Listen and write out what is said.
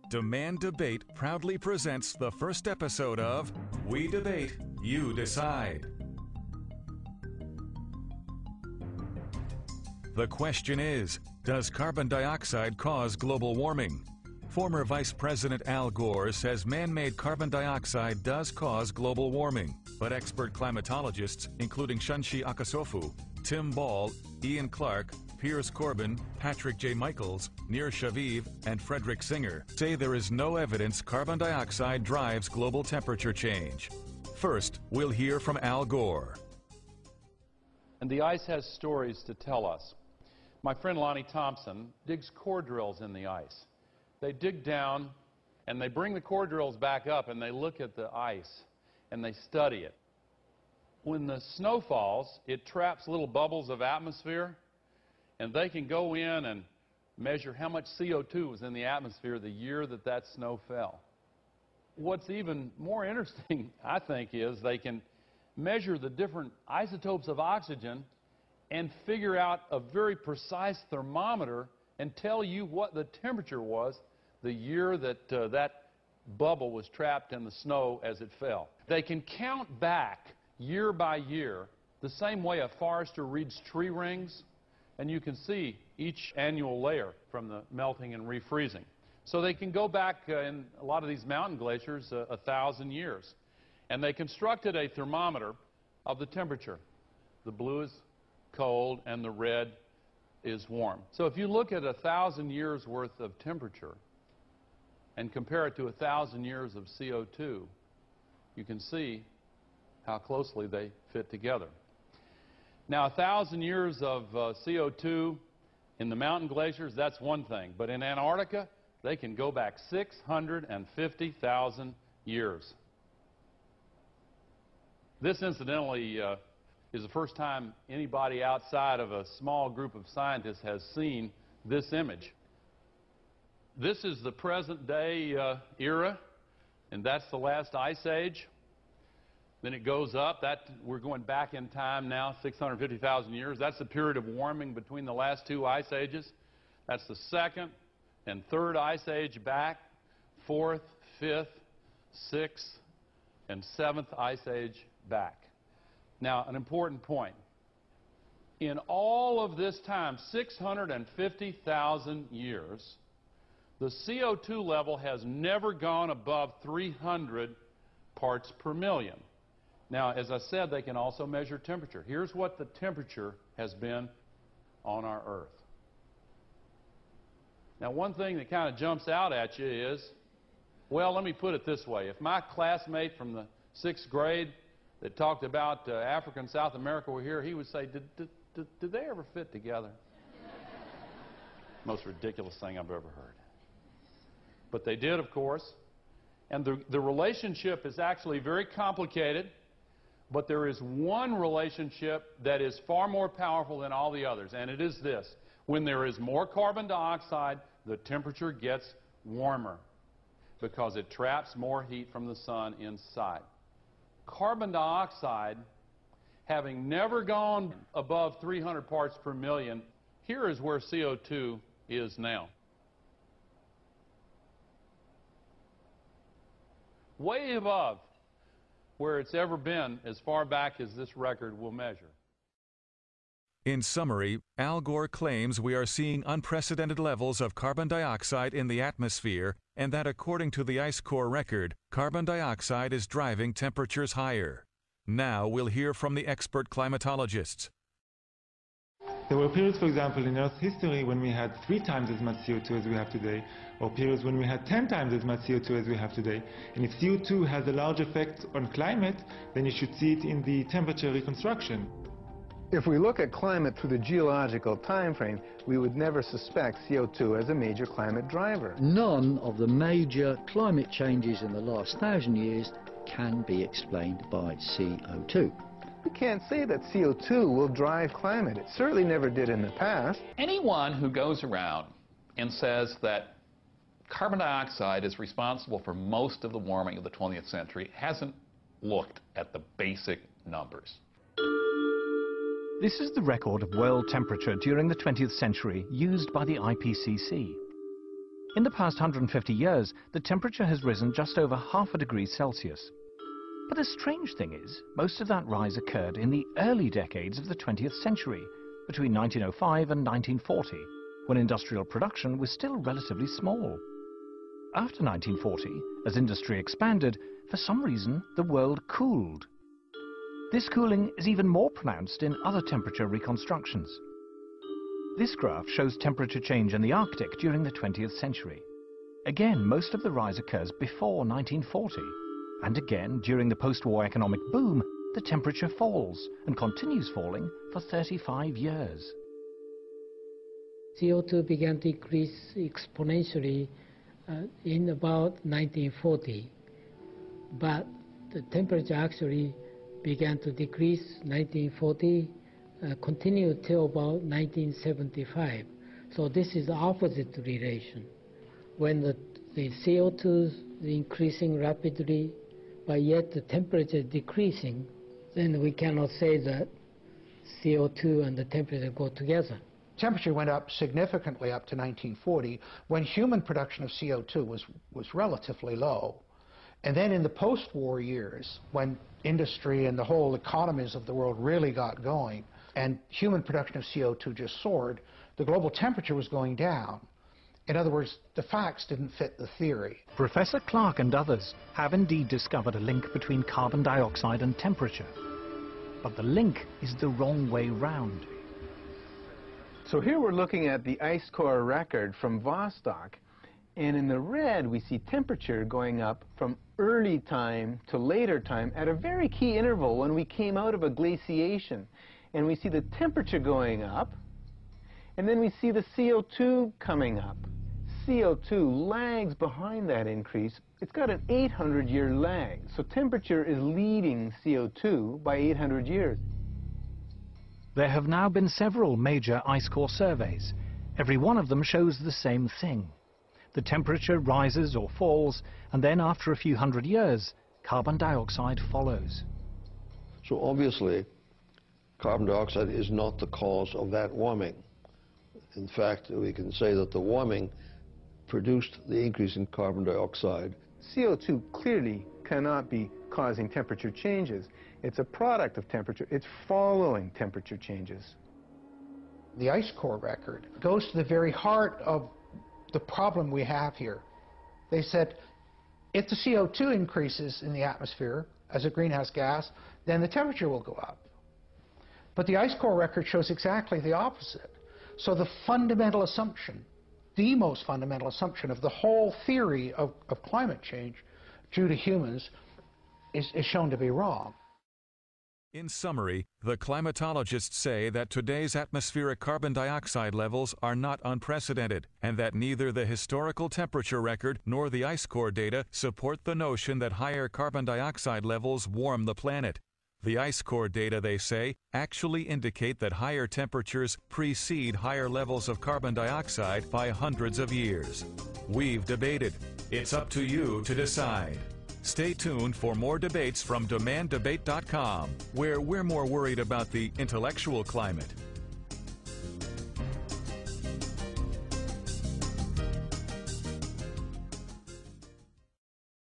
Demand Debate proudly presents the first episode of We Debate, You Decide. The question is, does carbon dioxide cause global warming? Former Vice President Al Gore says man-made carbon dioxide does cause global warming, but expert climatologists, including Shunshi Akasofu, Tim Ball, Ian Clark, Piers Corbin, Patrick J. Michaels, Nir Shaviv, and Frederick Singer say there is no evidence carbon dioxide drives global temperature change. First, we'll hear from Al Gore. And the ice has stories to tell us. My friend Lonnie Thompson digs core drills in the ice. They dig down and they bring the core drills back up and they look at the ice and they study it. When the snow falls, it traps little bubbles of atmosphere, and they can go in and measure how much CO2 was in the atmosphere the year that that snow fell. What's even more interesting, I think, is they can measure the different isotopes of oxygen and figure out a very precise thermometer and tell you what the temperature was the year that that bubble was trapped in the snow as it fell. They can count back year by year the same way a forester reads tree rings, and you can see each annual layer from the melting and refreezing. So they can go back in a lot of these mountain glaciers 1,000 years. And they constructed a thermometer of the temperature. The blue is cold and the red is warm. So if you look at 1,000 years worth of temperature and compare it to 1,000 years of CO2, you can see how closely they fit together. Now, 1,000 years of CO2 in the mountain glaciers, that's one thing. But in Antarctica, they can go back 650,000 years. This, incidentally, is the first time anybody outside of a small group of scientists has seen this image. This is the present-day era, and that's the last ice age. Then it goes up. We're going back in time now, 650,000 years. That's the period of warming between the last two ice ages. That's the second and third ice age back, fourth, fifth, sixth, and seventh ice age back. Now, an important point. In all of this time, 650,000 years, the CO2 level has never gone above 300 parts per million. Now, as I said, they can also measure temperature. Here's what the temperature has been on our Earth. Now, one thing that kind of jumps out at you is, well, let me put it this way. If my classmate from the 6th grade that talked about Africa and South America were here, he would say, did they ever fit together? Most ridiculous thing I've ever heard. But they did, of course. And the relationship is actually very complicated. But there is one relationship that is far more powerful than all the others, and it is this. When there is more carbon dioxide, the temperature gets warmer because it traps more heat from the sun inside. Carbon dioxide, having never gone above 300 parts per million, here is where CO2 is now. Way above where it's ever been as far back as this record will measure. In summary, Al Gore claims we are seeing unprecedented levels of carbon dioxide in the atmosphere, and that according to the ice core record, carbon dioxide is driving temperatures higher. Now we'll hear from the expert climatologists. There were periods, for example, in Earth's history when we had 3 times as much CO2 as we have today, or periods when we had 10 times as much CO2 as we have today. And if CO2 has a large effect on climate, then you should see it in the temperature reconstruction. If we look at climate through the geological time frame, we would never suspect CO2 as a major climate driver. None of the major climate changes in the last 1,000 years can be explained by CO2. We can't say that CO2 will drive climate. It certainly never did in the past. Anyone who goes around and says that carbon dioxide is responsible for most of the warming of the 20th century hasn't looked at the basic numbers. This is the record of world temperature during the 20th century used by the IPCC. In the past 150 years, the temperature has risen just over half a degree Celsius. But the strange thing is, most of that rise occurred in the early decades of the 20th century, between 1905 and 1940, when industrial production was still relatively small. After 1940, as industry expanded, for some reason the world cooled. This cooling is even more pronounced in other temperature reconstructions. This graph shows temperature change in the Arctic during the 20th century. Again, most of the rise occurs before 1940. And again, during the post-war economic boom, the temperature falls and continues falling for 35 years. CO2 began to increase exponentially in about 1940, but the temperature actually began to decrease 1940, continued till about 1975. So this is the opposite relation. When the CO2 is increasing rapidly, but yet the temperature is decreasing, then we cannot say that CO2 and the temperature go together. Temperature went up significantly up to 1940 when human production of CO2 was relatively low. And then in the post-war years, when industry and the whole economies of the world really got going and human production of CO2 just soared, the global temperature was going down. In other words, the facts didn't fit the theory. Professor Clark and others have indeed discovered a link between carbon dioxide and temperature. But the link is the wrong way round. So here we're looking at the ice core record from Vostok, and in the red we see temperature going up from early time to later time at a very key interval when we came out of a glaciation. And we see the temperature going up, and then we see the CO2 coming up. CO2 lags behind that increase. It's got an 800-year lag, so temperature is leading CO2 by 800 years. There have now been several major ice core surveys. Every one of them shows the same thing. The temperature rises or falls, and then after a few hundred years, carbon dioxide follows. So obviously, carbon dioxide is not the cause of that warming. In fact, we can say that the warming produced the increase in carbon dioxide. CO2 clearly cannot be causing temperature changes. It's a product of temperature. It's following temperature changes. The ice core record goes to the very heart of the problem we have here. They said, if the CO2 increases in the atmosphere as a greenhouse gas, then the temperature will go up. But the ice core record shows exactly the opposite. So the fundamental assumption, the most fundamental assumption of the whole theory of climate change due to humans is shown to be wrong. In summary, the climatologists say that today's atmospheric carbon dioxide levels are not unprecedented, and that neither the historical temperature record nor the ice core data support the notion that higher carbon dioxide levels warm the planet. The ice core data, they say, actually indicate that higher temperatures precede higher levels of carbon dioxide by hundreds of years. We've debated. It's up to you to decide. Stay tuned for more debates from DemandDebate.com, where we're more worried about the intellectual climate.